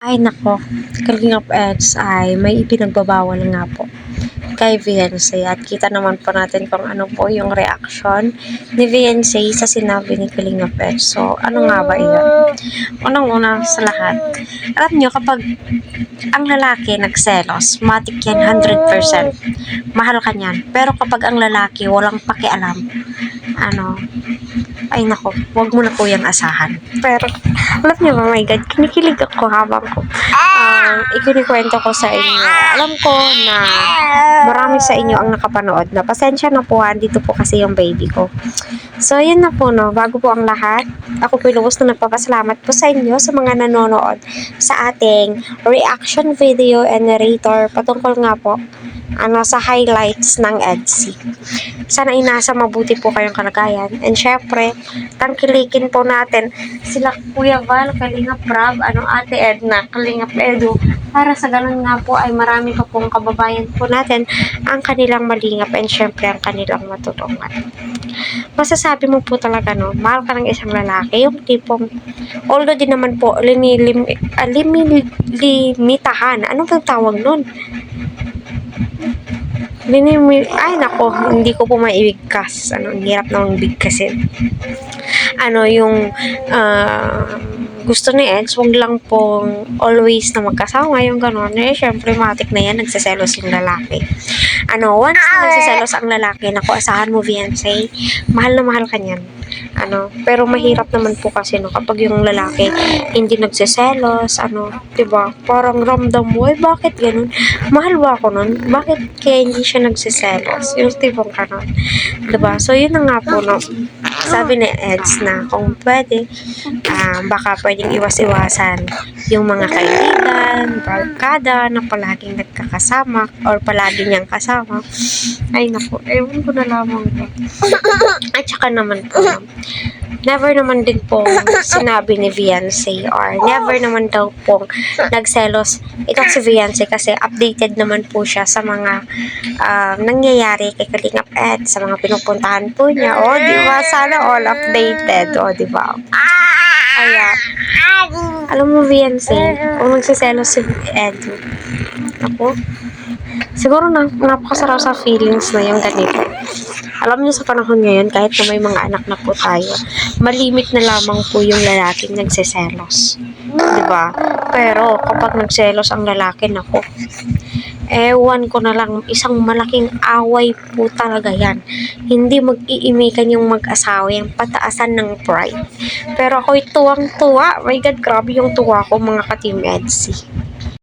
Ay naku, Kalingap Eds ay may ipinagbabawal nga po kay Viancy at kita naman po natin kung ano po yung reaction ni Viancy sa sinabi ni Kalingap Eds. So, ano nga ba iyan? Unang-una sa lahat, alam nyo kapag ang lalaki nagselos, matik yan 100%. Mahal ka niyan. Pero kapag ang lalaki walang pakialam, ay nako, wag mo na po yung asahan. Pero, alam niyo ba, my God, kinikilig ako habang ko ikinikwento ko sa inyo. Alam ko na marami sa inyo ang nakapanood na. Pasensya na po, dito po kasi yung baby ko. So, yun na po, no. Bago po ang lahat, ako po lubos na nagpapasalamat po sa inyo sa mga nanonood sa ating reaction video and narrator patungkol nga po sa highlights ng EDSI. Sana inasa mabuti po kayong kalagayan. And syempre, tangkilikin po natin sila Kuya Val, Kalingap Rab, Ate Edna, Kalingap Edu, para sa ganun nga po ay marami pa pong kababayan po natin ang kanilang malingap and syempre ang kanilang matulungan. Masasabi mo po talaga, no, mahal ka ng isang lalaki, yung tipong, although din naman po, limitahan. Ano bang tawag nun? Ay nako, hindi ko po maibigkas. Ang hirap namang bigkasin. Yung gusto ni Eds, wag lang pong always na magkasama, yung gano'n. Syempre, matik na yan, nagsiselos yung lalaki. Once na nagsiselos ang lalaki, naku, asahan mo, Viancy, mahal na mahal ka niyan. Pero mahirap naman po kasi, no, kapag yung lalaki hindi nagsiselos, diba, parang ramdam mo, bakit ganun? Mahal ba ako nun? Bakit kaya hindi siya nagsiselos? Yung tipong kanon, diba? So, yun na nga po, no, sabi ni Eds na kung pwede, baka pwedeng iwas-iwasan yung mga kaibigan, barkada na palaging nagkakasama or palagi niyang kasama. Ay naku, ewan ko na lamang po. At saka naman po, never naman din po sinabi ni Viancy or never naman daw pong nagselos itong si Viancy kasi updated naman po siya sa mga nangyayari kay Kalingap Ed, sa mga pinupuntahan po niya. Diba? Sana all updated. Diba? Kaya, alam mo, Viancy, kung nagsiselos si Ed, ako, siguro napakasarap sa feelings na yung ganito. Alam niyo sa panahon ngayon, kahit na may mga anak na po tayo, malimit na lamang po yung lalaking nagsiselos. Diba? Pero kapag nagselos ang lalaki, nako, ewan ko na lang, isang malaking away po talaga yan. Hindi mag-iimikan yung mag-asawa, yung pataasan ng pride. Pero ako'y tuwang-tuwa. My God, grabe yung tuwa ko, mga ka-Team EDSI.